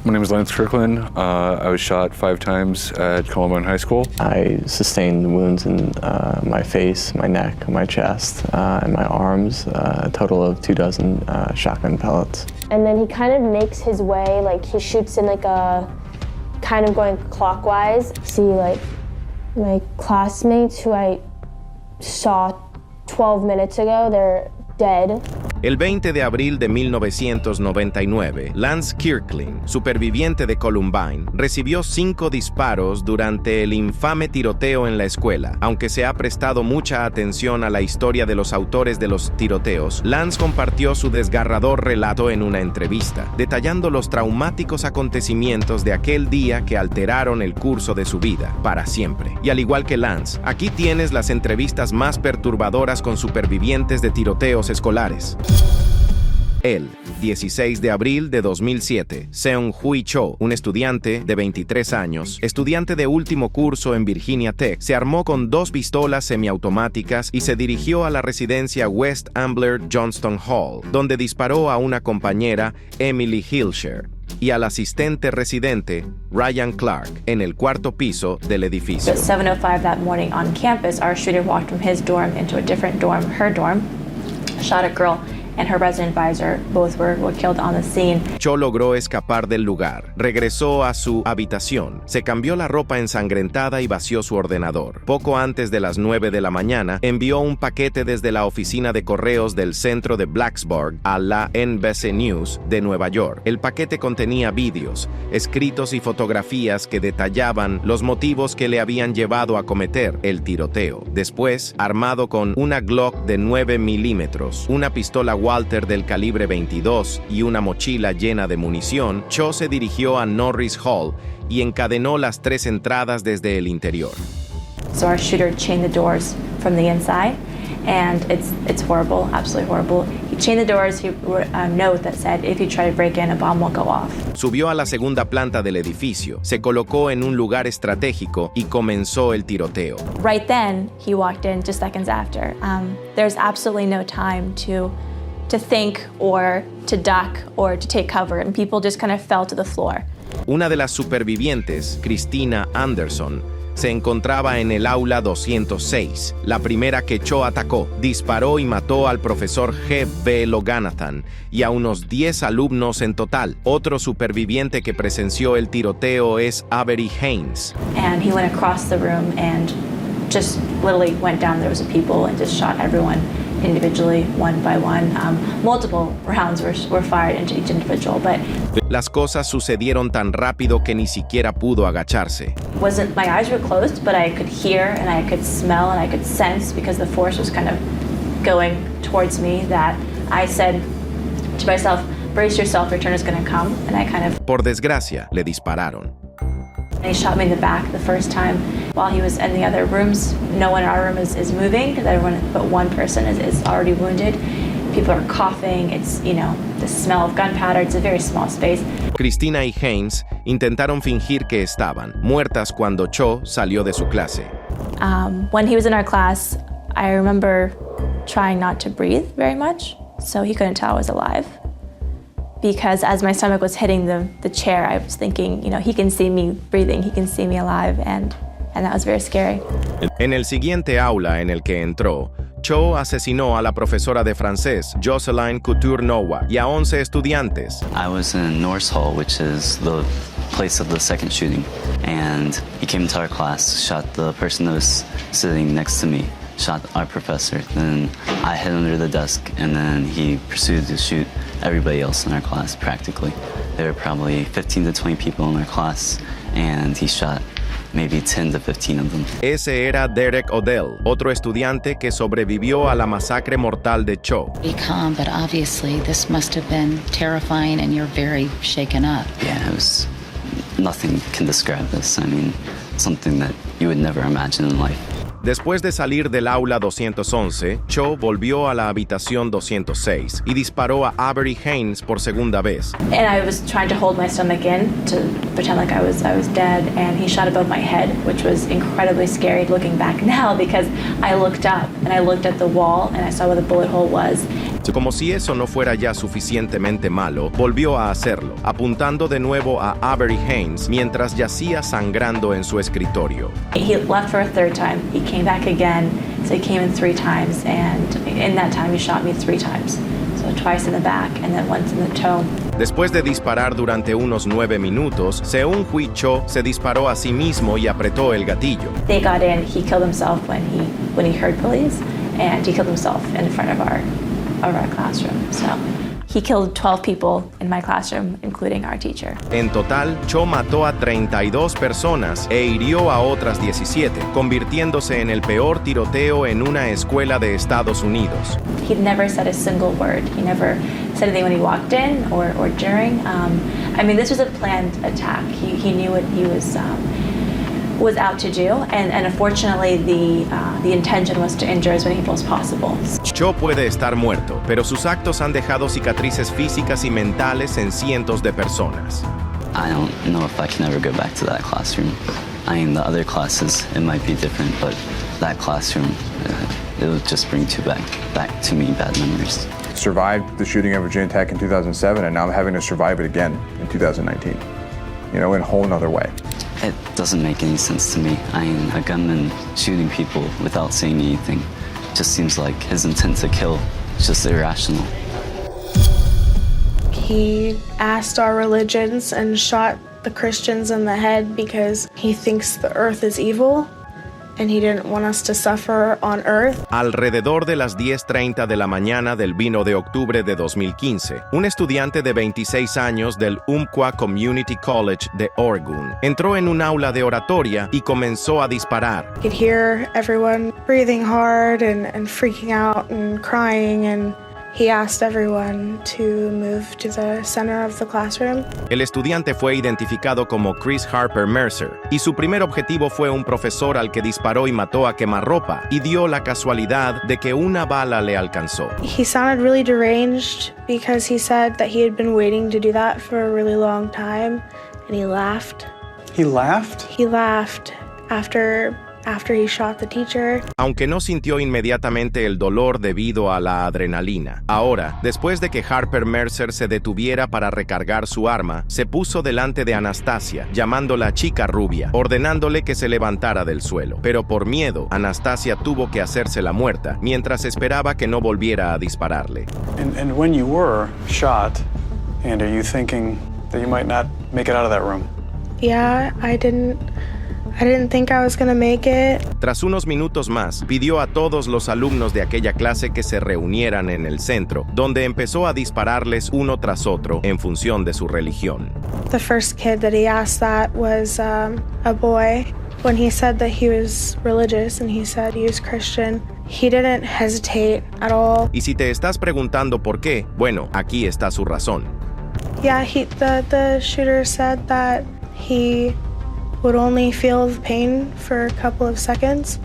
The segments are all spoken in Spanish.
My name is Lance Kirkland. I was shot 5 times at Columbine High School. I sustained wounds in my face, my neck, my chest, and my arms, a total of 24 shotgun pellets. And then he kind of makes his way, like he shoots in like a, kind of going clockwise. See like my classmates who I saw 12 minutes ago, they're dead. El 20 de abril de 1999, Lance Kirkland, superviviente de Columbine, recibió 5 disparos durante el infame tiroteo en la escuela. Aunque se ha prestado mucha atención a la historia de los autores de los tiroteos, Lance compartió su desgarrador relato en una entrevista, detallando los traumáticos acontecimientos de aquel día que alteraron el curso de su vida para siempre. Y al igual que Lance, aquí tienes las entrevistas más perturbadoras con supervivientes de tiroteos escolares. El 16 de abril de 2007, Seung-Hui Cho, un estudiante de 23 años, estudiante de último curso en Virginia Tech, se armó con 2 pistolas semiautomáticas y se dirigió a la residencia West Ambler Johnston Hall, donde disparó a una compañera, Emily Hilscher, y al asistente residente, Ryan Clark, en el 4º piso del edificio. At 7:05 that morning on campus, our shooter walked from his dorm into a different dorm, her dorm, shot a girl and her resident advisor. Both were killed on the scene. Cho logró escapar del lugar, regresó a su habitación, se cambió la ropa ensangrentada y vació su ordenador. Poco antes de las 9 de la mañana, envió un paquete desde la oficina de correos del centro de Blacksburg a la NBC News de Nueva York. El paquete contenía vídeos, escritos y fotografías que detallaban los motivos que le habían llevado a cometer el tiroteo. Después, armado con una Glock de 9 milímetros, una pistola Walter del calibre 22 y una mochila llena de munición, Cho se dirigió a Norris Hall y encadenó las 3 entradas desde el interior. So our shooter chained the doors from the inside, and it's horrible, absolutely horrible. He chained the doors. He wrote a note that said, "If you try to break in, a bomb will go off." Subió a la segunda planta del edificio, se colocó en un lugar estratégico y comenzó el tiroteo. Right then, he walked in just seconds after. There's absolutely no time to think or to duck or to take cover, and people just kind of fell to the floor. Una de las supervivientes, Christina Anderson, se encontraba en el aula 206, la primera que Cho atacó. Disparó y mató al profesor G.B. Loganathan y a unos 10 alumnos en total. Otro superviviente que presenció el tiroteo es Avery Haynes. And he went across the room and just literally went down. There was people and just shot everyone individually, one by one. Multiple rounds were fired into each individual, but las cosas sucedieron tan rápido que ni siquiera pudo agacharse. My eyes were closed, but I could hear and I could smell and I could sense, because the force was kind of going towards me, that I said to myself, "Brace yourself, your turn is going to come." And I kind of... Por desgracia, le dispararon. He shot me in the back the first time. While he was in the other rooms, no one in our room is moving, because everyone but one person is already wounded. People are coughing. It's, the smell of gunpowder. It's a very small space. Christina y Haynes intentaron fingir que estaban muertas cuando Cho salió de su clase. When he was in our class, I remember trying not to breathe very much, so he couldn't tell I was alive. Because as my stomach was hitting the chair, I was thinking, he can see me breathing, he can see me alive, and that was very scary. En el siguiente aula en el que entró, Cho asesinó a la profesora de francés, Jocelyn Couture Noah, y a 11 estudiantes. I was in Norris Hall, which is the place of the second shooting, and he came into our class, shot the person that was sitting next to me, shot our professor. Then I hid under the desk, and then he proceeded to shoot everybody else in our class, practically. There were probably 15 to 20 people in our class, and he shot maybe 10 to 15 of them. Ese era Derek Odell, otro estudiante que sobrevivió a la masacre mortal de Cho. Be calm, but obviously this must have been terrifying and you're very shaken up. Yeah, it was... Nothing can describe this. I mean, something that you would never imagine in life. Después de salir del aula 211, Cho volvió a la habitación 206 y disparó a Avery Haynes por segunda vez. And I was trying to hold my stomach in to pretend like I was dead, and he shot above my head, which was incredibly scary looking back now, because I looked up and I looked at the wall and I saw where the bullet hole was. Como si eso no fuera ya suficientemente malo, volvió a hacerlo, apuntando de nuevo a Avery Haynes mientras yacía sangrando en su escritorio. He left for a third time. He came back again, so he came in 3 times, and in that time he shot me 3 times. So twice in the back and then once in the toe. Después de disparar durante unos 9 minutos, Seung-Hui Cho se disparó a sí mismo y apretó el gatillo. They got in. He killed himself when he heard police, and he killed himself in front of our classroom. So he killed 12 people in my classroom, including our teacher. En total, Cho mató a 32 personas e hirió a otras 17, convirtiéndose en el peor tiroteo en una escuela de Estados Unidos. He never said a single word. He never said anything when he walked in or during. I mean, this was a planned attack. He knew what he was out to do, and unfortunately the intention was to injure as many people as possible. Cho puede estar muerto, pero sus actos han dejado cicatrices físicas y mentales en cientos de personas. I don't know if I can ever go back to that classroom. I mean, the other classes, it might be different, but that classroom, it would just bring back to me bad memories. Survived the shooting of Virginia Tech in 2007, and now I'm having to survive it again in 2019. You know, in a whole nother way. It doesn't make any sense to me. I mean, a gunman shooting people without saying anything just seems like his intent to kill is just irrational. He asked our religions and shot the Christians in the head because he thinks the earth is evil and he didn't want us to suffer on earth. Alrededor de las 10:30 de la mañana del 20 de octubre de 2015, un estudiante de 26 años del Umpqua Community College de Oregon entró en un aula de oratoria y comenzó a disparar. You could hear everyone breathing hard and freaking out and crying, and he asked everyone to move to the center of the classroom. El estudiante fue identificado como Chris Harper Mercer, y su primer objetivo fue un profesor al que disparó y mató a quemarropa, y dio la casualidad de que una bala le alcanzó. He sounded really deranged because he said that he had been waiting to do that for a really long time, and he laughed. He laughed? He laughed after he shot the teacher. Aunque no sintió inmediatamente el dolor debido a la adrenalina. Ahora, después de que Harper Mercer se detuviera para recargar su arma, se puso delante de Anastasia, llamándola chica rubia, ordenándole que se levantara del suelo. Pero por miedo, Anastasia tuvo que hacerse la muerta, mientras esperaba que no volviera a dispararle. And when you were shot, and are you thinking that you might not make it out of that room? Yeah, I didn't think I was gonna make it. Tras unos minutos más, pidió a todos los alumnos de aquella clase que se reunieran en el centro, donde empezó a dispararles uno tras otro en función de su religión. The first kid that he asked that was a boy. When he said that he was religious and he said he was Christian, he didn't hesitate at all. Y si te estás preguntando por qué, bueno, aquí está su razón. Yeah, the shooter said that he would only feel the pain for a couple of seconds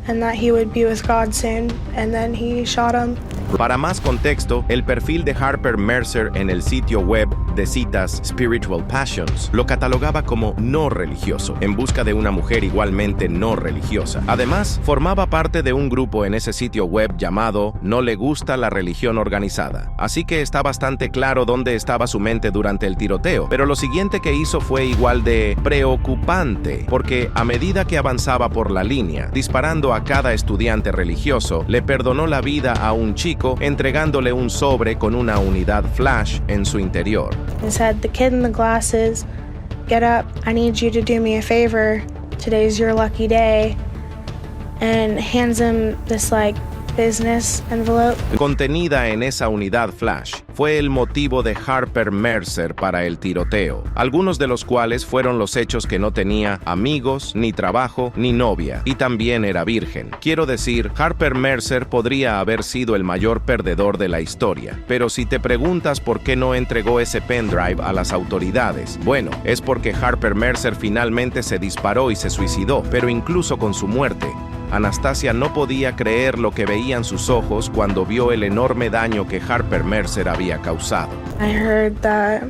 and that he would be with God soon, and then he shot him. Para más contexto, el perfil de Harper Mercer en el sitio web de citas Spiritual Passions lo catalogaba como no religioso, en busca de una mujer igualmente no religiosa. Además, formaba parte de un grupo en ese sitio web llamado No le gusta la religión organizada. Así que está bastante claro dónde estaba su mente durante el tiroteo, pero lo siguiente que hizo fue igual de preocupante, porque a medida que avanzaba por la línea, disparando a cada estudiante religioso, le perdonó la vida a un chico entregándole un sobre con una unidad flash en su interior. He said, "The kid in the glasses, get up, I need you to do me a favor. Today's your lucky day." And hands him this business envelope. Contenida en esa unidad flash fue el motivo de Harper Mercer para el tiroteo, algunos de los cuales fueron los hechos que no tenía amigos, ni trabajo, ni novia, y también era virgen. Quiero decir, Harper Mercer podría haber sido el mayor perdedor de la historia, pero si te preguntas por qué no entregó ese pendrive a las autoridades, bueno, es porque Harper Mercer finalmente se disparó y se suicidó, pero incluso con su muerte, Anastasia no podía creer lo que veían sus ojos cuando vio el enorme daño que Harper Mercer había causado. I heard that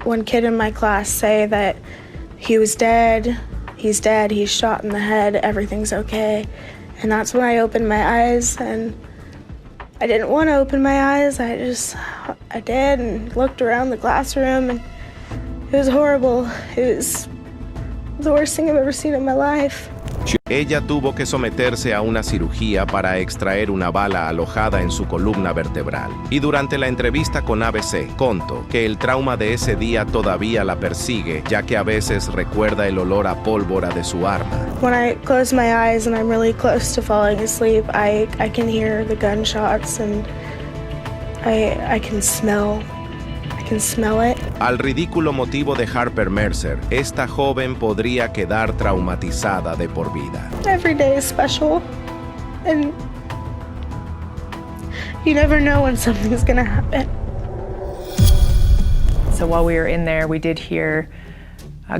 one kid in my class say that he was dead, he's shot in the head, everything's okay. And that's when I opened my eyes and I didn't want to open my eyes. I did and looked around the classroom, and it was horrible. It was the worst thing I've ever seen in my life. Ella tuvo que someterse a una cirugía para extraer una bala alojada en su columna vertebral. Y durante la entrevista con ABC, contó que el trauma de ese día todavía la persigue, ya que a veces recuerda el olor a pólvora de su arma. When I close my eyes and I'm really close to falling asleep, I can hear the gunshots and I can smell it. Al ridículo motivo de Harper Mercer, esta joven podría quedar traumatizada de por vida. Every day is special, and you never know when something's gonna happen. So while we were in there, we did hear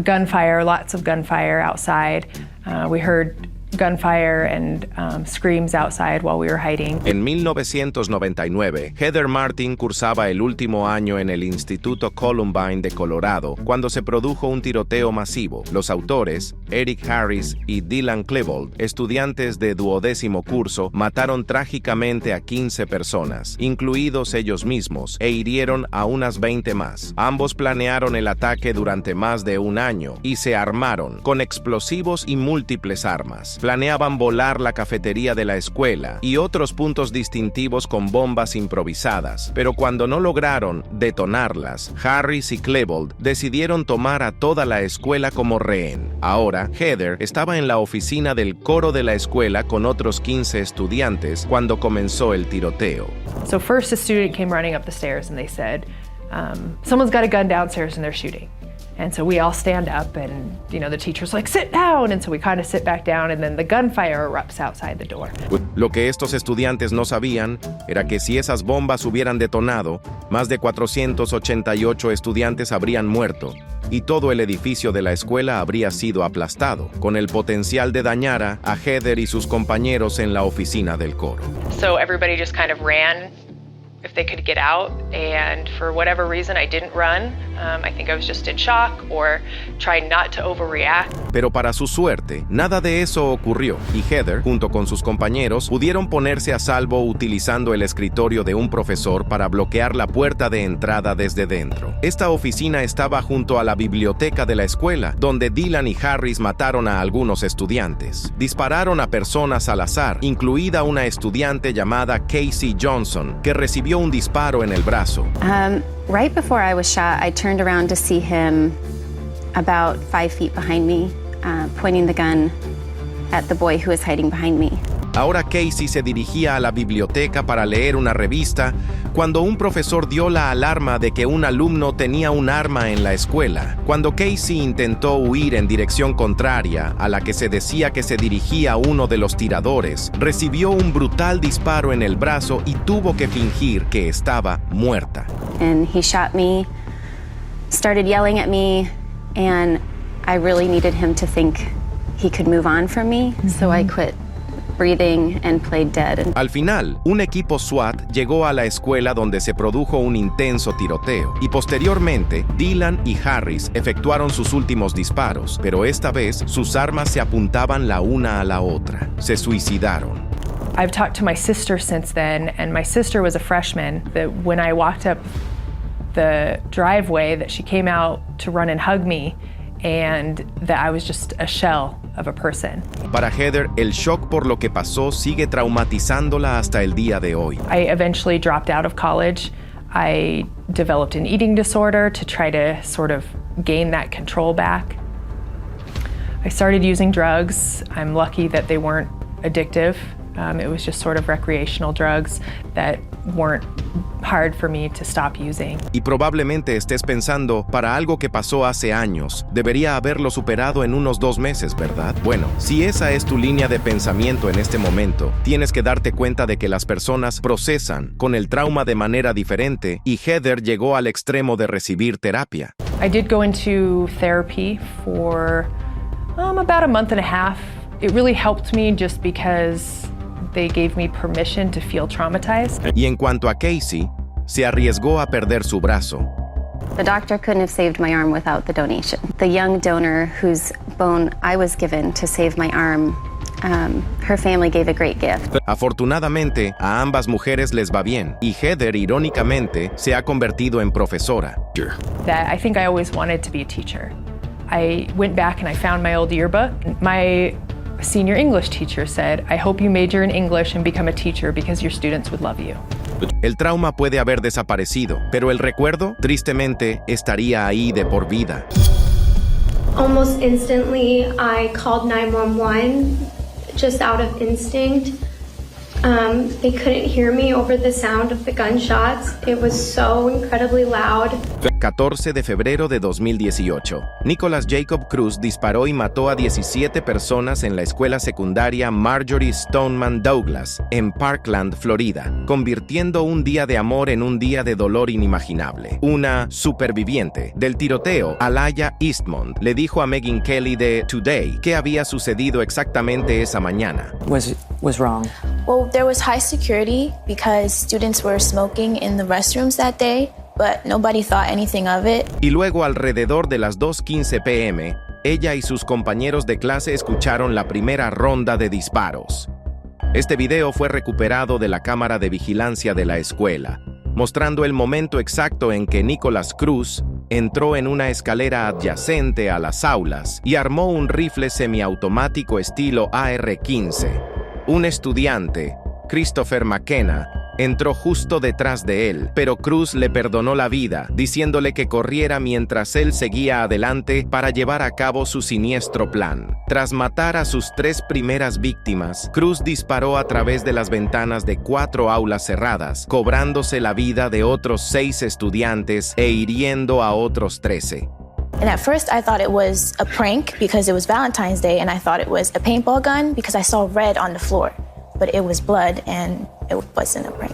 gunfire, lots of gunfire outside. We heard gunfire and screams outside while we were hiding. En 1999, Heather Martin cursaba el último año en el Instituto Columbine de Colorado cuando se produjo un tiroteo masivo. Los autores, Eric Harris y Dylan Klebold, estudiantes de 12º curso, mataron trágicamente a 15 personas, incluidos ellos mismos, e hirieron a unas 20 más. Ambos planearon el ataque durante más de un año y se armaron con explosivos y múltiples armas. Planeaban volar la cafetería de la escuela y otros puntos distintivos con bombas improvisadas, pero cuando no lograron detonarlas, Harris y Klebold decidieron tomar a toda la escuela como rehén. Ahora, Heather estaba en la oficina del coro de la escuela con otros 15 estudiantes cuando comenzó el tiroteo. So first a student came running up the stairs and they said, someone's got a gun downstairs and they're shooting. And so we all stand up and, the teacher's like, sit down. And so we kind of sit back down and then the gunfire erupts outside the door. Lo que estos estudiantes no sabían era que si esas bombas hubieran detonado, más de 488 estudiantes habrían muerto y todo el edificio de la escuela habría sido aplastado, con el potencial de dañar a Heather y sus compañeros en la oficina del coro. So everybody just kind of ran if they could get out, and for whatever reason I didn't run. I think I was just in shock or trying not to overreact. Pero para su suerte, nada de eso ocurrió y Heather, junto con sus compañeros, pudieron ponerse a salvo utilizando el escritorio de un profesor para bloquear la puerta de entrada desde dentro. Esta oficina estaba junto a la biblioteca de la escuela, donde Dylan y Harris mataron a algunos estudiantes. Dispararon a personas al azar, incluida una estudiante llamada Casey Johnson, que recibió un disparo en el brazo. Right before I was shot, I turned around to see him about 5 feet behind me, pointing the gun at the boy who was hiding behind me. Ahora Casey se dirigía a la biblioteca para leer una revista cuando un profesor dio la alarma de que un alumno tenía un arma en la escuela. Cuando Casey intentó huir en dirección contraria a la que se decía que se dirigía uno de los tiradores, recibió un brutal disparo en el brazo y tuvo que fingir que estaba muerta. And he shot me, started yelling at me, and I really needed him to think he could move on from me, so I quit breathing and played dead. Al final, un equipo SWAT llegó a la escuela donde se produjo un intenso tiroteo y posteriormente Dylan y Harris efectuaron sus últimos disparos, pero esta vez sus armas se apuntaban la una a la otra. Se suicidaron. I've talked to my sister since then, and my sister was a freshman. That when I walked up the driveway, that she came out to run and hug me, and that I was just a shell of a person. Para Heather, el shock por lo que pasó sigue traumatizándola hasta el día de hoy. I eventually dropped out of college. I developed an eating disorder to try to sort of gain that control back. I started using drugs. I'm lucky that they weren't addictive. It was just sort of recreational drugs that weren't hard for me to stop using. Y probablemente estés pensando, para algo que pasó hace años, debería haberlo superado en unos 2 meses, ¿verdad? Bueno, si esa es tu línea de pensamiento en este momento, tienes que darte cuenta de que las personas procesan con el trauma de manera diferente y Heather llegó al extremo de recibir terapia. I did go into therapy for about a month and a half. It really helped me just because they gave me permission to feel traumatized. Y en cuanto a Casey, se arriesgó a perder su brazo. The doctor couldn't have saved my arm without the donation. The young donor whose bone I was given to save my arm her family gave a great gift. Afortunadamente, a ambas mujeres les va bien, y Heather, irónicamente, se ha convertido en profesora. That I think I always wanted to be a teacher. I went back and I found my old yearbook. My senior English teacher said, I hope you major in English and become a teacher because your students would love you. El trauma puede haber desaparecido, pero el recuerdo, tristemente, estaría ahí de por vida. Almost instantly, I called 911 just out of instinct. They couldn't hear me over the sound of the gunshots. It was so incredibly loud. 14 de febrero de 2018. Nicholas Jacob Cruz disparó y mató a 17 personas en la escuela secundaria Marjorie Stoneman Douglas, en Parkland, Florida, convirtiendo un día de amor en un día de dolor inimaginable. Una superviviente del tiroteo, Alaya Eastmond, le dijo a Megyn Kelly de Today qué había sucedido exactamente esa mañana. Was wrong. Well, there was high security because students were smoking in the restrooms that day, but nobody thought anything of it. Y luego, alrededor de las 2:15 p.m., ella y sus compañeros de clase escucharon la primera ronda de disparos. Este video fue recuperado de la cámara de vigilancia de la escuela, mostrando el momento exacto en que Nicholas Cruz entró en una escalera adyacente a las aulas y armó un rifle semiautomático estilo AR-15. Un estudiante, Christopher McKenna, entró justo detrás de él, pero Cruz le perdonó la vida, diciéndole que corriera mientras él seguía adelante para llevar a cabo su siniestro plan. Tras matar a sus 3 primeras víctimas, Cruz disparó a través de las ventanas de 4 aulas cerradas, cobrándose la vida de otros 6 estudiantes e hiriendo a otros 13. And at first I thought it was a prank because it was Valentine's Day, and I thought it was a paintball gun because I saw red on the floor. But it was blood and it wasn't a prank.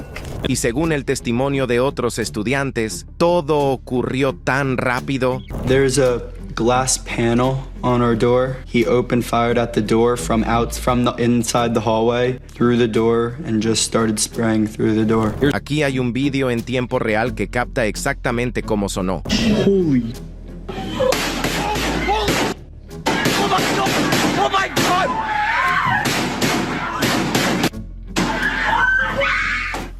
Y según el testimonio de otros estudiantes, todo ocurrió tan rápido. There's a glass panel on our door. He opened fired at the door from the inside the hallway, through the door, and just started spraying through the door. Aquí hay un vídeo en tiempo real que capta exactamente cómo sonó. Holy. Oh my God!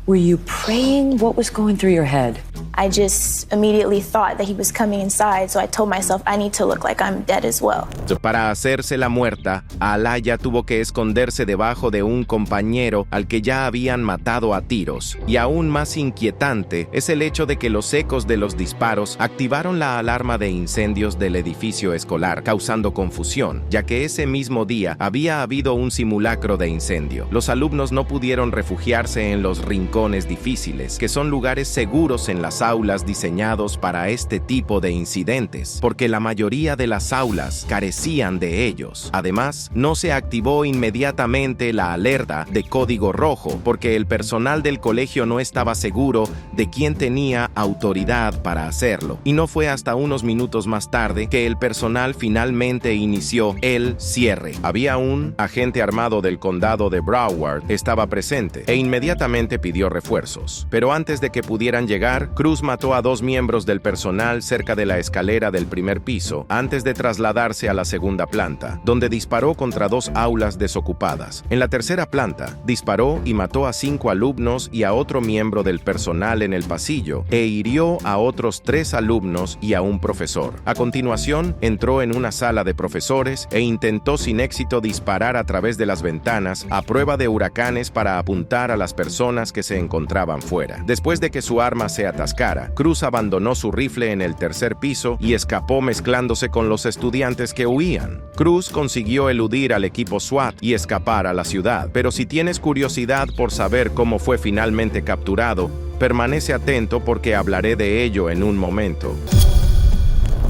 Were you praying? What was going through your head? I just immediately thought that he was coming inside, so I told myself I need to look like I'm dead as well. Para hacerse la muerta, Alaya tuvo que esconderse debajo de un compañero al que ya habían matado a tiros. Y aún más inquietante es el hecho de que los ecos de los disparos activaron la alarma de incendios del edificio escolar, causando confusión, ya que ese mismo día había habido un simulacro de incendio. Los alumnos no pudieron refugiarse en los rincones difíciles, que son lugares seguros en las aulas diseñados para este tipo de incidentes, porque la mayoría de las aulas carecían de ellos. Además, no se activó inmediatamente la alerta de código rojo, porque el personal del colegio no estaba seguro de quién tenía autoridad para hacerlo. Y no fue hasta unos minutos más tarde que el personal finalmente inició el cierre. Había un agente armado del condado de Broward, estaba presente, e inmediatamente pidió refuerzos. Pero antes de que pudieran llegar, Cruz mató a 2 miembros del personal cerca de la escalera del primer piso antes de trasladarse a la segunda planta, donde disparó contra 2 aulas desocupadas. En la tercera planta, disparó y mató a 5 alumnos y a otro miembro del personal en el pasillo, e hirió a otros 3 alumnos y a un profesor. A continuación, entró en una sala de profesores e intentó sin éxito disparar a través de las ventanas a prueba de huracanes para apuntar a las personas que se encontraban fuera. Después de que su arma se atascara, Cruz abandonó su rifle en el tercer piso y escapó mezclándose con los estudiantes que huían. Cruz consiguió eludir al equipo SWAT y escapar a la ciudad, pero si tienes curiosidad por saber cómo fue finalmente capturado, permanece atento porque hablaré de ello en un momento.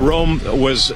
Rome was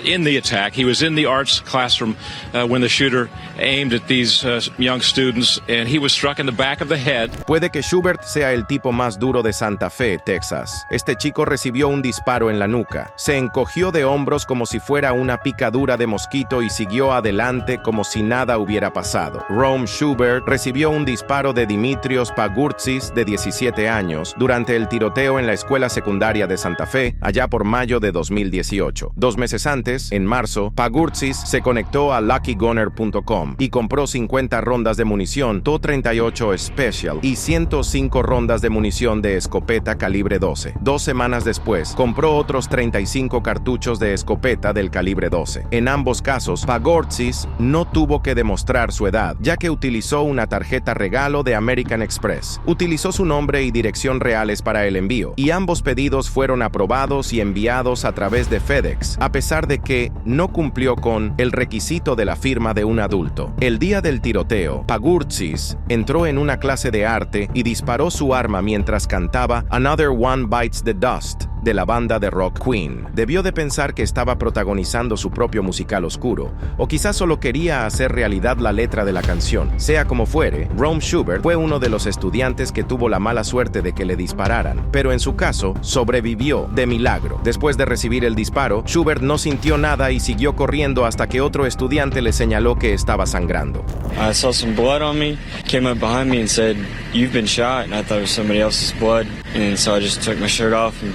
in the attack. He was in the arts classroom when the shooter aimed at these young students, and he was struck in the back of the head. Puede que Schubert sea el tipo más duro de Santa Fe, Texas. Este chico recibió un disparo en la nuca. Se encogió de hombros como si fuera una picadura de mosquito y siguió adelante como si nada hubiera pasado. Rome Schubert recibió un disparo de Dimitrios Pagurtzis, de 17 años, durante el tiroteo en la escuela secundaria de Santa Fe, allá por mayo de 2018. 2 meses antes, en marzo, Pagurtzis se conectó a LuckyGunner.com y compró 50 rondas de munición TO-38 Special y 105 rondas de munición de escopeta calibre 12. 2 semanas después, compró otros 35 cartuchos de escopeta del calibre 12. En ambos casos, Pagurtzis no tuvo que demostrar su edad, ya que utilizó una tarjeta regalo de American Express. Utilizó su nombre y dirección reales para el envío, y ambos pedidos fueron aprobados y enviados a través de FedEx, a pesar de que no cumplió con el requisito de la firma de un adulto. El día del tiroteo, Pagurtzis entró en una clase de arte y disparó su arma mientras cantaba Another One Bites the Dust de la banda de rock Queen. Debió de pensar que estaba protagonizando su propio musical oscuro, o quizás solo quería hacer realidad la letra de la canción. Sea como fuere, Rome Schubert fue uno de los estudiantes que tuvo la mala suerte de que le dispararan, pero en su caso, sobrevivió de milagro. Después de recibir el disparo, Schubert no sintió nada y siguió corriendo hasta que otro estudiante le señaló que estaba sangrando. I saw some blood on me, came up behind me and said, "You've been shot," and I thought it was somebody else's blood, and so I just took my shirt off and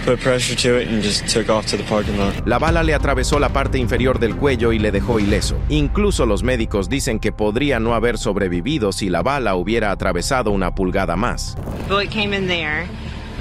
put pressure to it and just took off to the parking lot. La bala le atravesó la parte inferior del cuello y le dejó ileso. Incluso los médicos dicen que podría no haber sobrevivido si la bala hubiera atravesado una pulgada más. Bullet came in there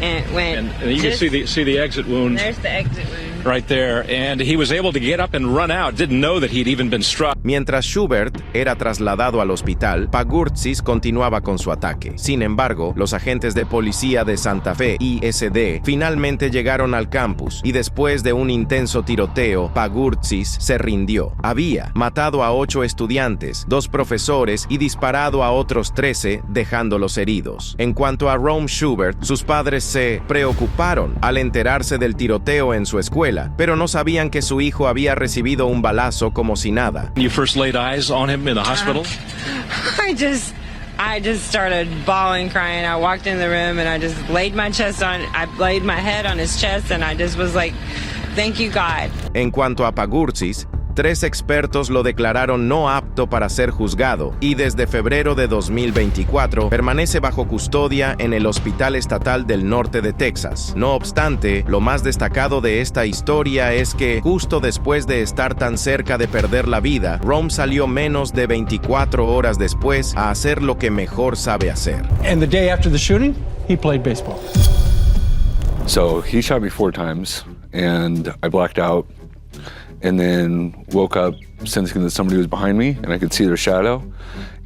and it went. And you can see the exit wound. There's the exit wound. Right there, and he was able to get up and run out. Didn't know that he'd even been struck. Mientras Schubert era trasladado al hospital, Pagurtzis continuaba con su ataque. Sin embargo, los agentes de policía de Santa Fe, ISD, finalmente llegaron al campus y después de un intenso tiroteo, Pagurtzis se rindió. Había matado a 8 estudiantes, 2 profesores y disparado a otros 13, dejándolos heridos. En cuanto a Rome Schubert, sus padres se preocuparon al enterarse del tiroteo en su escuela, pero no sabían que su hijo había recibido un balazo como si nada. You first laid eyes on him in the hospital? I just started bawling, crying. I walked in the room and I just laid my head on his chest and I just was like, thank you, God. En cuanto a Pagurtzis, 3 expertos lo declararon no apto para ser juzgado y desde febrero de 2024 permanece bajo custodia en el Hospital Estatal del Norte de Texas. No obstante, lo más destacado de esta historia es que justo después de estar tan cerca de perder la vida, Rome salió menos de 24 horas después a hacer lo que mejor sabe hacer. And the day after the shooting, he played baseball. So he shot me 4 times, and I blacked out, and then woke up sensing that somebody was behind me, and I could see their shadow.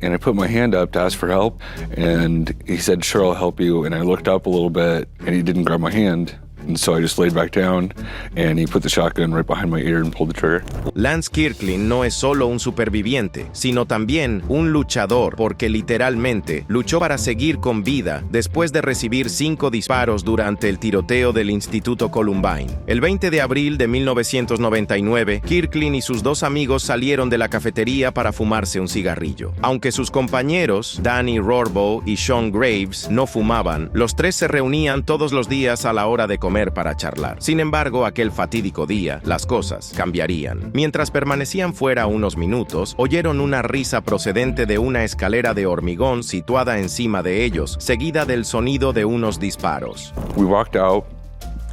And I put my hand up to ask for help, and he said, "Sure, I'll help you." And I looked up a little bit, and he didn't grab my hand. And so I just laid back down, and he put the shotgun right behind my ear and pulled the trigger. Lance Kirkland no es solo un superviviente, sino también un luchador, porque literalmente luchó para seguir con vida después de recibir 5 disparos durante el tiroteo del Instituto Columbine. El 20 de abril de 1999, Kirkland y sus 2 amigos salieron de la cafetería para fumarse un cigarrillo. Aunque sus compañeros, Danny Rohrbaugh y Sean Graves, no fumaban, los 3 se reunían todos los días a la hora de comer para charlar. Sin embargo, aquel fatídico día, las cosas cambiarían. Mientras permanecían fuera unos minutos, oyeron una risa procedente de una escalera de hormigón situada encima de ellos, seguida del sonido de unos disparos. We walked out,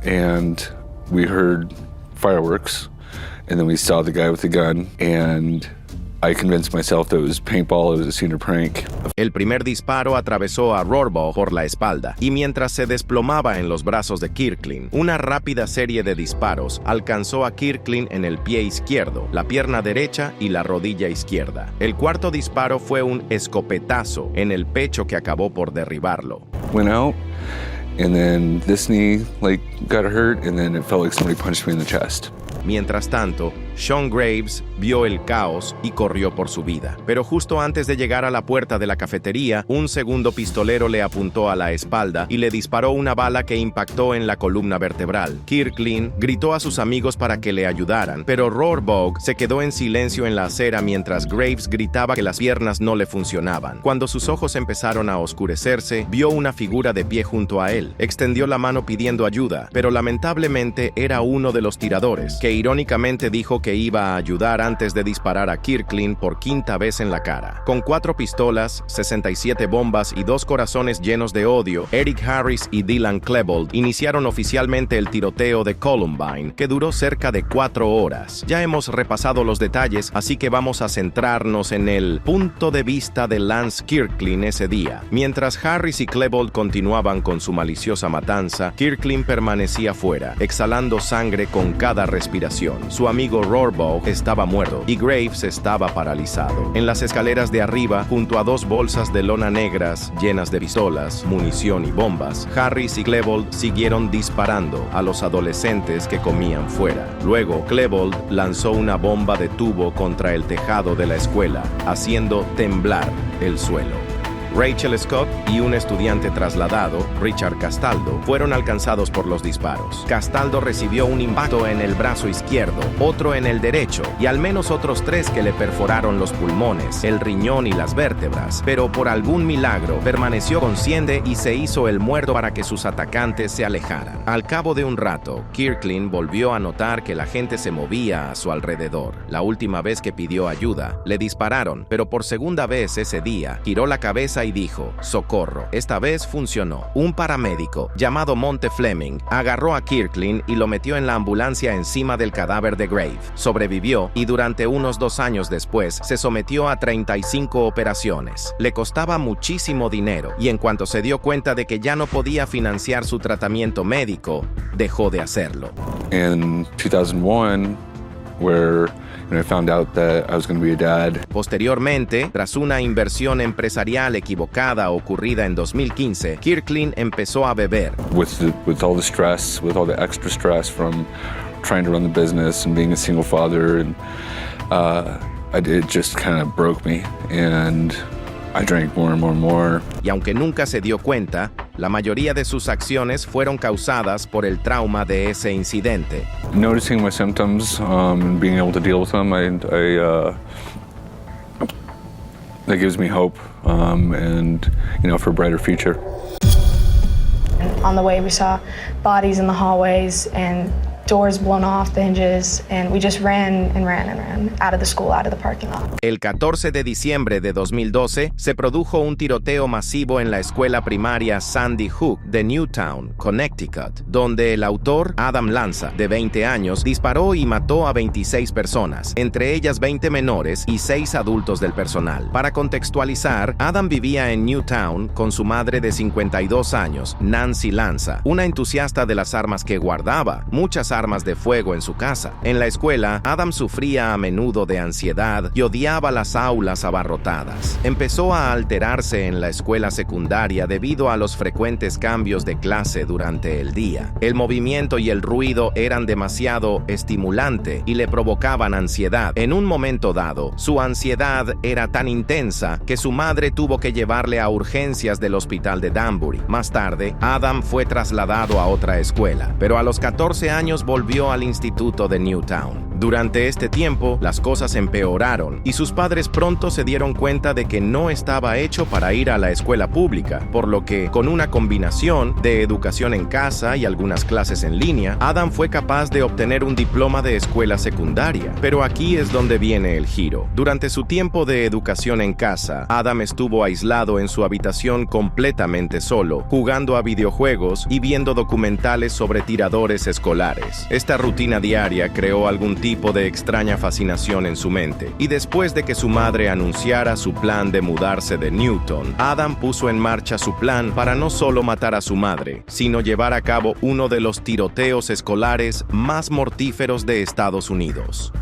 and we heard fireworks, and then we saw the guy with the gun, and I convinced myself that it was paintball, it was a senior prank. El primer disparo atravesó a Rohrbaugh por la espalda, y mientras se desplomaba en los brazos de Kirkland, una rápida serie de disparos alcanzó a Kirkland en el pie izquierdo, la pierna derecha y la rodilla izquierda. El cuarto disparo fue un escopetazo en el pecho que acabó por derribarlo. Went out, and then this knee got hurt, and then it felt like somebody punched me in the chest. Mientras tanto, Sean Graves vio el caos y corrió por su vida. Pero justo antes de llegar a la puerta de la cafetería, un segundo pistolero le apuntó a la espalda y le disparó una bala que impactó en la columna vertebral. Kirkland gritó a sus amigos para que le ayudaran, pero Rohrbaugh se quedó en silencio en la acera mientras Graves gritaba que las piernas no le funcionaban. Cuando sus ojos empezaron a oscurecerse, vio una figura de pie junto a él. Extendió la mano pidiendo ayuda, pero lamentablemente era uno de los tiradores, que irónicamente dijo que iba a ayudar antes de disparar a Kirkland por quinta vez en la cara. Con 4 pistolas, 67 bombas y 2 corazones llenos de odio, Eric Harris y Dylan Klebold iniciaron oficialmente el tiroteo de Columbine, que duró cerca de 4 horas. Ya hemos repasado los detalles, así que vamos a centrarnos en el punto de vista de Lance Kirkland ese día. Mientras Harris y Klebold continuaban con su maliciosa matanza, Kirkland permanecía fuera, exhalando sangre con cada respiración. Su amigo Rohrbaugh estaba muerto y Graves estaba paralizado. En las escaleras de arriba, junto a 2 bolsas de lona negras llenas de pistolas, munición y bombas, Harris y Klebold siguieron disparando a los adolescentes que comían fuera. Luego, Klebold lanzó una bomba de tubo contra el tejado de la escuela, haciendo temblar el suelo. Rachel Scott y un estudiante trasladado, Richard Castaldo, fueron alcanzados por los disparos. Castaldo recibió un impacto en el brazo izquierdo, otro en el derecho y al menos otros 3 que le perforaron los pulmones, el riñón y las vértebras, pero por algún milagro permaneció consciente y se hizo el muerto para que sus atacantes se alejaran. Al cabo de un rato, Kirkland volvió a notar que la gente se movía a su alrededor. La última vez que pidió ayuda, le dispararon, pero por segunda vez ese día, giró la cabeza y dijo, «Socorro». Esta vez funcionó. Un paramédico, llamado Monte Fleming, agarró a Kirkland y lo metió en la ambulancia encima del cadáver de Grave. Sobrevivió y durante unos 2 años después se sometió a 35 operaciones. Le costaba muchísimo dinero y en cuanto se dio cuenta de que ya no podía financiar su tratamiento médico, dejó de hacerlo. In 2001, where I found out that I was going to be a dad. Posteriormente, tras una inversión empresarial equivocada ocurrida en 2015, Kirkland empezó a beber. With all the stress, with all the extra stress from trying to run the business and being a single father, and it just kind of broke me, and I drank more and more and more. Y aunque nunca se dio cuenta, la mayoría de sus acciones fueron causadas por el trauma de ese incidente. Noticing my symptoms and being able to deal with them, that gives me hope and for a brighter future. On the way, we saw bodies in the hallways and doors blown off the hinges, and we just ran out of the school, out of the parking lot. El 14 de diciembre de 2012 se produjo un tiroteo masivo en la escuela primaria Sandy Hook de Newtown, Connecticut, donde el autor, Adam Lanza, de 20 años, disparó y mató a 26 personas, entre ellas 20 menores y 6 adultos del personal. Para contextualizar, Adam vivía en Newtown con su madre de 52 años, Nancy Lanza, una entusiasta de las armas que guardaba muchas armas de fuego en su casa. En la escuela, Adam sufría a menudo de ansiedad y odiaba las aulas abarrotadas. Empezó a alterarse en la escuela secundaria debido a los frecuentes cambios de clase durante el día. El movimiento y el ruido eran demasiado estimulante y le provocaban ansiedad. En un momento dado, su ansiedad era tan intensa que su madre tuvo que llevarle a urgencias del hospital de Danbury. Más tarde, Adam fue trasladado a otra escuela, pero a los 14 años volvió al instituto de Newtown. Durante este tiempo, las cosas empeoraron y sus padres pronto se dieron cuenta de que no estaba hecho para ir a la escuela pública, por lo que, con una combinación de educación en casa y algunas clases en línea, Adam fue capaz de obtener un diploma de escuela secundaria. Pero aquí es donde viene el giro. Durante su tiempo de educación en casa, Adam estuvo aislado en su habitación completamente solo, jugando a videojuegos y viendo documentales sobre tiradores escolares. Esta rutina diaria creó algún tipo de extraña fascinación en su mente, y después de que su madre anunciara su plan de mudarse de Newton, Adam puso en marcha su plan para no solo matar a su madre, sino llevar a cabo uno de los tiroteos escolares más mortíferos de Estados Unidos.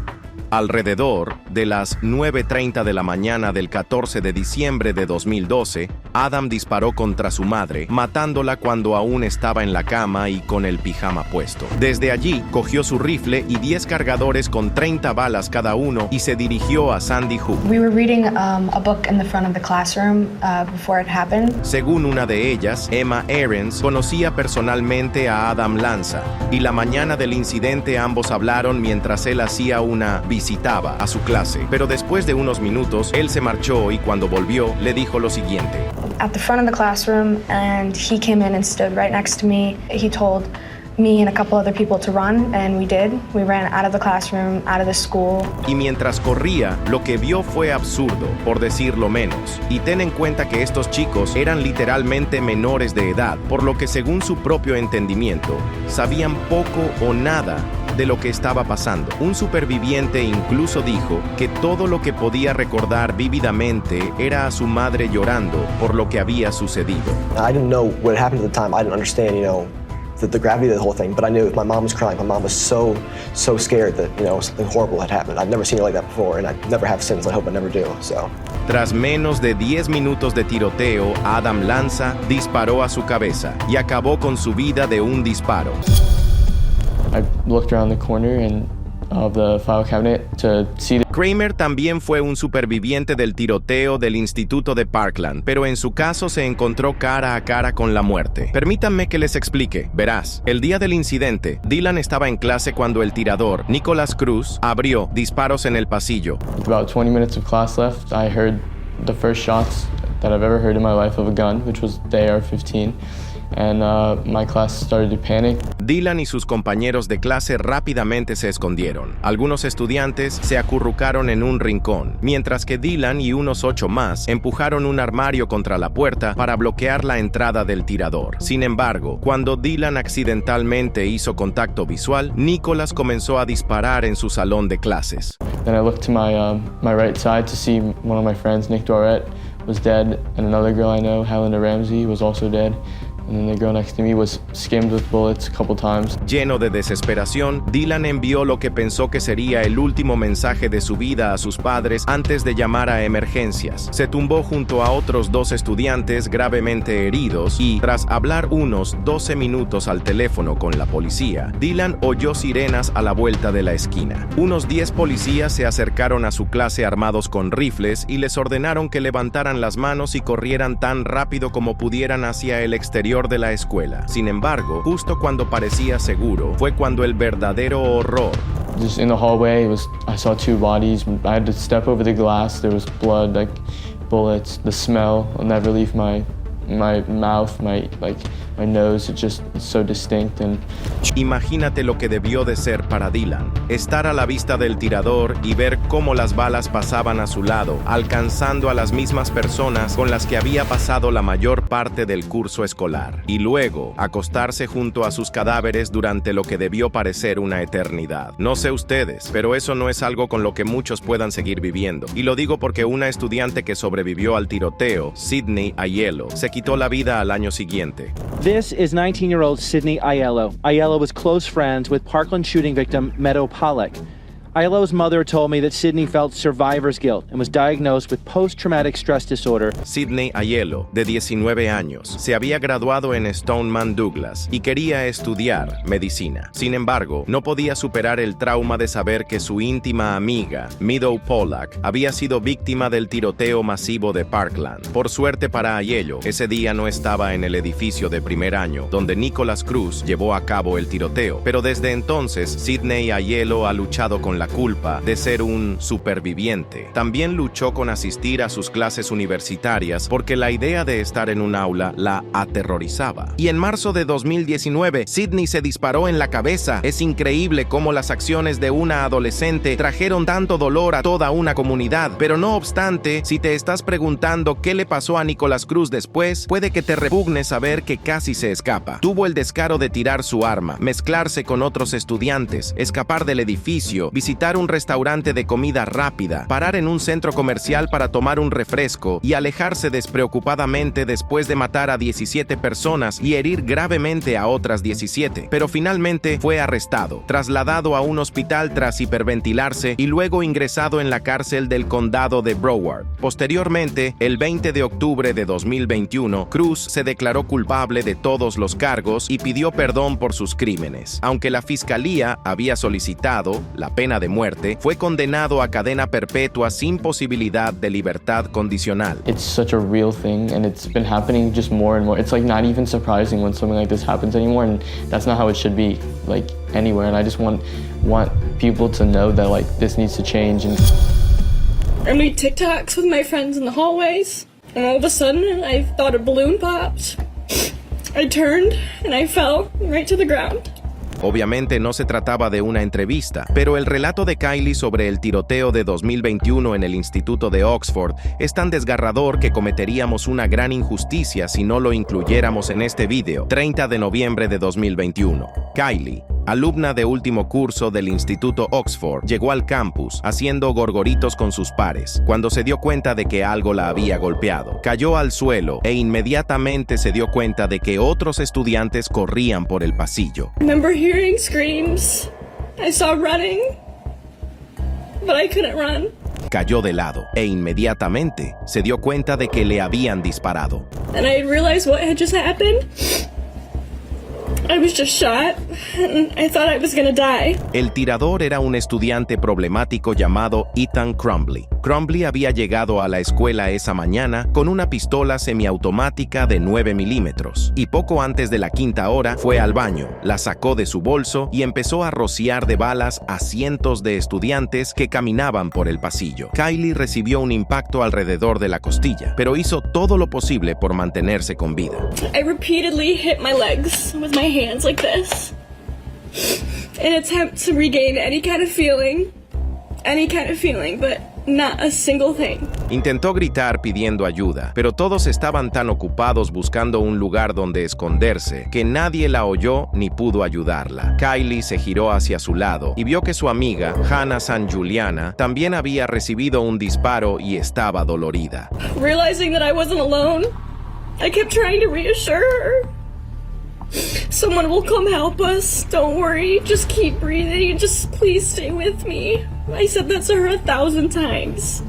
Alrededor de las 9:30 de la mañana del 14 de diciembre de 2012, Adam disparó contra su madre, matándola cuando aún estaba en la cama y con el pijama puesto. Desde allí, cogió su rifle y 10 cargadores con 30 balas cada uno y se dirigió a Sandy Hook. We were reading a book in the front of the classroom before it happened. Según una de ellas, Emma Ahrens conocía personalmente a Adam Lanza, y la mañana del incidente ambos hablaron mientras él hacía una visitaba a su clase, pero después de unos minutos él se marchó y cuando volvió le dijo lo siguiente. At the front of the classroom, and he came in and stood right next to me. He told me and a couple other people to run, and we did. We ran out of the classroom, out of the school. Y mientras corría, lo que vio fue absurdo, por decirlo menos. Y ten en cuenta que estos chicos eran literalmente menores de edad, por lo que según su propio entendimiento, sabían poco o nada de lo que estaba pasando. Un superviviente incluso dijo que todo lo que podía recordar vívidamente era a su madre llorando por lo que había sucedido. I didn't know what happened at the time. I didn't understand, the gravity of the whole thing, but I knew if my mom was crying, my mom was so scared that, something horrible had happened. I've never seen her like that before, and I never have since. I hope I never do, so. Tras menos de 10 minutos de tiroteo, Adam Lanza disparó a su cabeza y acabó con su vida de un disparo. I looked around the corner of the file cabinet to see Kramer también fue un superviviente del tiroteo del Instituto de Parkland, pero en su caso se encontró cara a cara con la muerte. Permítanme que les explique. Verás, el día del incidente, Dylan estaba en clase cuando el tirador, Nicholas Cruz, abrió disparos en el pasillo. With about 20 minutes of class left, I heard the first shots that I've ever heard in my life of a gun, which was the AR-15. And my class started to panic. Dylan y sus compañeros de clase rápidamente se escondieron. Algunos estudiantes se acurrucaron en un rincón, mientras que Dylan y unos 8 más empujaron un armario contra la puerta para bloquear la entrada del tirador. Sin embargo, cuando Dylan accidentalmente hizo contacto visual, Nicholas comenzó a disparar en su salón de clases. Then I looked to my right side to see one of my friends, Nick Dorette, was dead, and another girl I know, Helena Ramsey, was also dead. And then the girl next to me was skimmed with bullets a couple times. Lleno de desesperación, Dylan envió lo que pensó que sería el último mensaje de su vida a sus padres antes de llamar a emergencias. Se tumbó junto a otros 2 estudiantes gravemente heridos y, tras hablar unos 12 minutos al teléfono con la policía, Dylan oyó sirenas a la vuelta de la esquina. Unos 10 policías se acercaron a su clase armados con rifles y les ordenaron que levantaran las manos y corrieran tan rápido como pudieran hacia el exterior de la escuela. Sin embargo, justo cuando parecía seguro, fue cuando el verdadero horror. Just in the hallway, I saw 2 bodies. I had to step over the glass. There was blood, like bullets. The smell will never leave my mouth, my nose. It's just so distinct. And imagínate lo que debió de ser para Dylan, estar a la vista del tirador y ver cómo las balas pasaban a su lado, alcanzando a las mismas personas con las que había pasado la mayor parte del curso escolar, y luego acostarse junto a sus cadáveres durante lo que debió parecer una eternidad. No sé ustedes, pero eso no es algo con lo que muchos puedan seguir viviendo, y lo digo porque una estudiante que sobrevivió al tiroteo, Sydney Aiello, se quitó la vida al año siguiente. This is 19-year-old Sydney Aiello. Aiello was close friends with Parkland shooting victim Meadow Pollack. Aiello's mother told me that Sydney felt survivor's guilt and was diagnosed with post-traumatic stress disorder. Sydney Aiello, de 19 años, se había graduado en Stoneman Douglas y quería estudiar medicina. Sin embargo, no podía superar el trauma de saber que su íntima amiga, Meadow Pollack, había sido víctima del tiroteo masivo de Parkland. Por suerte para Aiello, ese día no estaba en el edificio de primer año, donde Nicholas Cruz llevó a cabo el tiroteo, pero desde entonces, Sydney Aiello ha luchado con la culpa de ser un superviviente. También luchó con asistir a sus clases universitarias porque la idea de estar en un aula la aterrorizaba. Y en marzo de 2019, Sydney se disparó en la cabeza. Es increíble cómo las acciones de una adolescente trajeron tanto dolor a toda una comunidad. Pero no obstante, si te estás preguntando qué le pasó a Nicholas Cruz después, puede que te repugne saber que casi se escapa. Tuvo el descaro de tirar su arma, mezclarse con otros estudiantes, escapar del edificio, visitar un restaurante de comida rápida, parar en un centro comercial para tomar un refresco y alejarse despreocupadamente después de matar a 17 personas y herir gravemente a otras 17. Pero finalmente fue arrestado, trasladado a un hospital tras hiperventilarse y luego ingresado en la cárcel del condado de Broward. Posteriormente, el 20 de octubre de 2021, Cruz se declaró culpable de todos los cargos y pidió perdón por sus crímenes. Aunque la fiscalía había solicitado la pena de muerte, fue condenado a cadena perpetua sin posibilidad de libertad condicional. It's such a real thing, and it's been happening just more and more. It's like not even surprising when something like this happens anymore, and that's not how it should be, like anywhere. And I just want people to know that like this needs to change. And I made TikToks with my friends in the hallways, and all of a sudden I thought a balloon popped. I turned and I fell right to the ground. Obviamente no se trataba de una entrevista, pero el relato de Kylie sobre el tiroteo de 2021 en el Instituto de Oxford es tan desgarrador que cometeríamos una gran injusticia si no lo incluyéramos en este video. 30 de noviembre de 2021. Kylie, alumna de último curso del Instituto Oxford, llegó al campus haciendo gorgoritos con sus pares, cuando se dio cuenta de que algo la había golpeado. Cayó al suelo e inmediatamente se dio cuenta de que otros estudiantes corrían por el pasillo. I remember hearing screams. I saw running, but I couldn't run. Cayó de lado e inmediatamente se dio cuenta de que le habían disparado. And I realized what had just happened. I was just shot, and I thought I was gonna die. El tirador era un estudiante problemático llamado Ethan Crumbley. Crumbley había llegado a la escuela esa mañana con una pistola semiautomática de 9 milímetros y poco antes de la 5ª hora fue al baño, la sacó de su bolso y empezó a rociar de balas a cientos de estudiantes que caminaban por el pasillo. Kylie recibió un impacto alrededor de la costilla, pero hizo todo lo posible por mantenerse con vida. I repeatedly hit my legs with my hands like this in an attempt to regain any kind of feeling, but not a single thing. Intentó gritar pidiendo ayuda, pero todos estaban tan ocupados buscando un lugar donde esconderse que nadie la oyó ni pudo ayudarla. Kylie se giró hacia su lado y vio que su amiga, Hannah San Juliana, también había recibido un disparo y estaba dolorida. Realizing that I wasn't alone, I kept trying to reassure her. Someone will come help us. Don't worry. Just keep breathing and just please stay with me. I said that to her 1,000 times.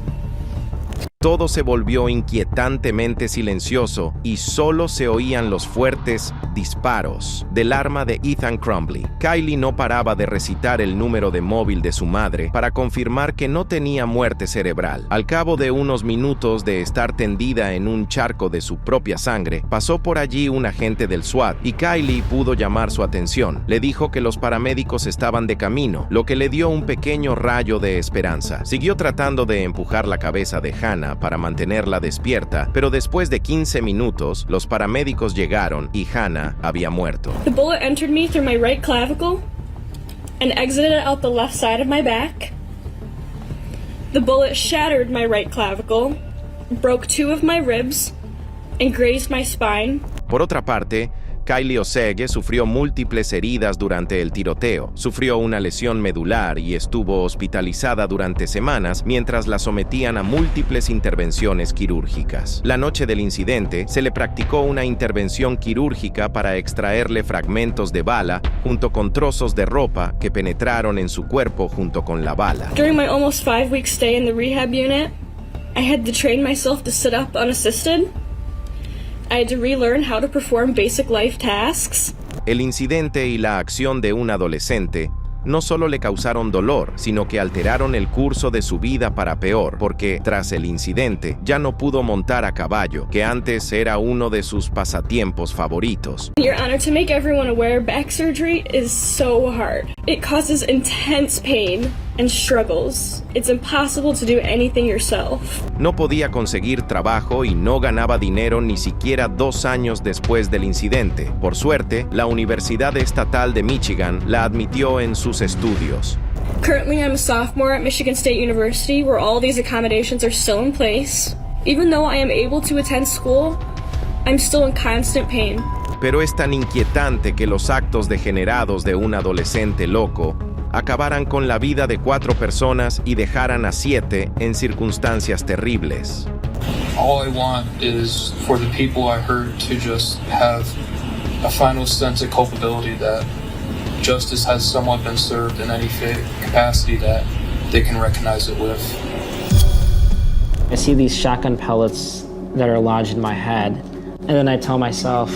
Todo se volvió inquietantemente silencioso y solo se oían los fuertes disparos del arma de Ethan Crumbley. Kylie no paraba de recitar el número de móvil de su madre para confirmar que no tenía muerte cerebral. Al cabo de unos minutos de estar tendida en un charco de su propia sangre, pasó por allí un agente del SWAT y Kylie pudo llamar su atención. Le dijo que los paramédicos estaban de camino, lo que le dio un pequeño rayo de esperanza. Siguió tratando de empujar la cabeza de Hannah para mantenerla despierta, pero después de 15 minutos, los paramédicos llegaron y Hannah había muerto. The bullet entered me through my right clavicle and exited out the left side of my back. The bullet shattered my right clavicle, broke 2 of my ribs, and grazed my spine. Por otra parte, Kylie Osegue sufrió múltiples heridas durante el tiroteo, sufrió una lesión medular y estuvo hospitalizada durante semanas mientras la sometían a múltiples intervenciones quirúrgicas. La noche del incidente, se le practicó una intervención quirúrgica para extraerle fragmentos de bala junto con trozos de ropa que penetraron en su cuerpo junto con la bala. During my almost 5-week stay in the rehab unit, I had to train myself to sit up unassisted. I had to relearn how to perform basic life tasks. El incidente y la acción de un adolescente no solo le causaron dolor, sino que alteraron el curso de su vida para peor, porque tras el incidente ya no pudo montar a caballo, que antes era uno de sus pasatiempos favoritos. Your Honor, to make everyone aware, back surgery is so hard. It causes intense pain and struggles. It's impossible to do anything yourself. No podía conseguir trabajo y no ganaba dinero ni siquiera 2 años después del incidente. Por suerte, la Universidad Estatal de Michigan la admitió en sus estudios. Currently, I'm a sophomore at Michigan State University, where all these accommodations are still in place. Even though I am able to attend school, I'm still in constant pain. Pero es tan inquietante que los actos degenerados de un adolescente loco acabaran con la vida de 4 personas y dejaran a 7 en circunstancias terribles. All I want is for the people I hurt to just have a final sense of culpability that justice has somewhat been served in any capacity that they can recognize it with. I see these shotgun pellets that are lodged in my head, and then I tell myself,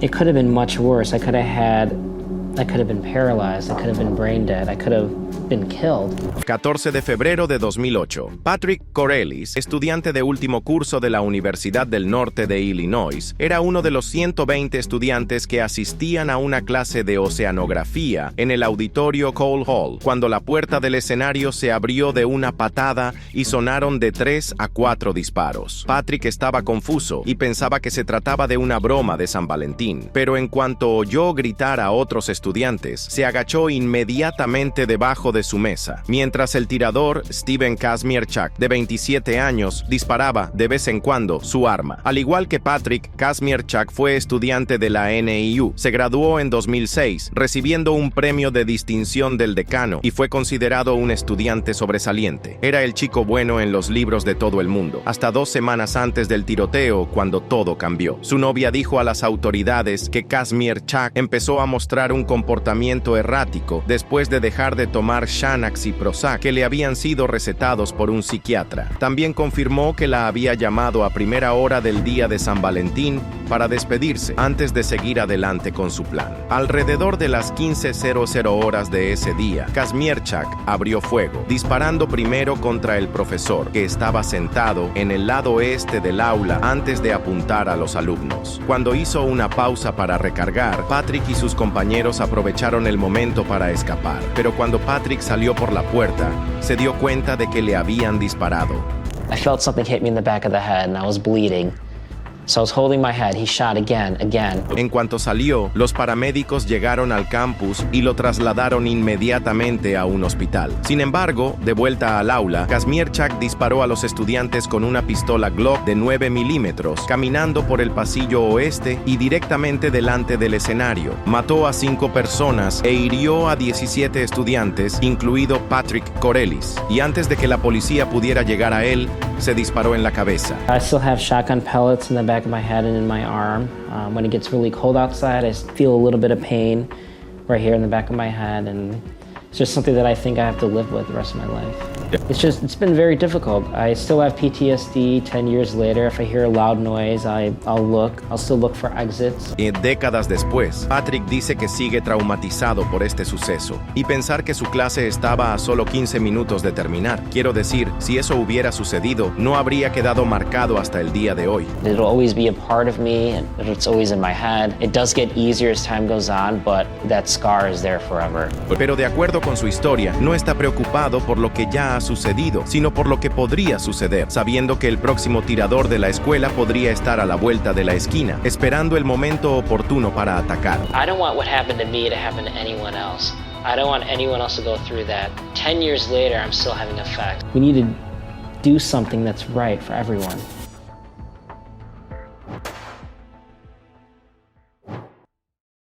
it could have been much worse. I could have been paralyzed. I could have been brain dead. I could have been killed. 14 de febrero de 2008. Patrick Corellis, estudiante de último curso de la Universidad del Norte de Illinois, era uno de los 120 estudiantes que asistían a una clase de oceanografía en el auditorio Cole Hall, cuando la puerta del escenario se abrió de una patada y sonaron de 3 a 4 disparos. Patrick estaba confuso y pensaba que se trataba de una broma de San Valentín, pero en cuanto oyó gritar a otros estudiantes, se agachó inmediatamente debajo de su mesa, mientras el tirador, Steven Kazmierczak, de 27 años, disparaba de vez en cuando su arma. Al igual que Patrick, Kazmierczak fue estudiante de la NIU. Se graduó en 2006, recibiendo un premio de distinción del decano y fue considerado un estudiante sobresaliente. Era el chico bueno en los libros de todo el mundo, hasta 2 semanas antes del tiroteo, cuando todo cambió. Su novia dijo a las autoridades que Kazmierczak empezó a mostrar un comportamiento errático después de dejar de tomar Xanax y Prozac que le habían sido recetados por un psiquiatra. También confirmó que la había llamado a primera hora del día de San Valentín para despedirse antes de seguir adelante con su plan. Alrededor de las 15:00 horas de ese día, Kazmierczak abrió fuego, disparando primero contra el profesor, que estaba sentado en el lado este del aula antes de apuntar a los alumnos. Cuando hizo una pausa para recargar, Patrick y sus compañeros aprovecharon el momento para escapar, pero cuando Patrick salió por la puerta, se dio cuenta de que le habían disparado. I felt something hit me in the back of the head and I was bleeding. So I was holding my head. He shot again. En cuanto salió, los paramédicos llegaron al campus y lo trasladaron inmediatamente a un hospital. Sin embargo, de vuelta al aula, Kazmierczak disparó a los estudiantes con una pistola Glock de 9 milímetros, caminando por el pasillo oeste y directamente delante del escenario. Mató a 5 personas e hirió a 17 estudiantes, incluido Patrick Corellis. Y antes de que la policía pudiera llegar a él, se disparó en la cabeza. I still have shotgun pellets in the back of my head and in my arm. When it gets really cold outside, I feel a little bit of pain right here in the back of my head, and it's just something that I think I have to live with the rest of my life. It's been very difficult. I still have PTSD 10 years later. If I hear a loud noise, I'll still look for exits. Décadas después, Patrick dice que sigue traumatizado por este suceso y pensar que su clase estaba a solo 15 minutos de terminar. Quiero decir, si eso hubiera sucedido, no habría quedado marcado hasta el día de hoy. It'll always be a part of me, and it's always in my head. It does get easier as time goes on, but that scar is there forever. Pero de acuerdo con su historia, no está preocupado por lo que ya ha sucedido, sino por lo que podría suceder, sabiendo que el próximo tirador de la escuela podría estar a la vuelta de la esquina, esperando el momento oportuno para atacar. I don't want what happened to me to happen to anyone else. I don't want anyone else to go through that. 10 years later, I'm still having effects. We need to do something that's right for everyone.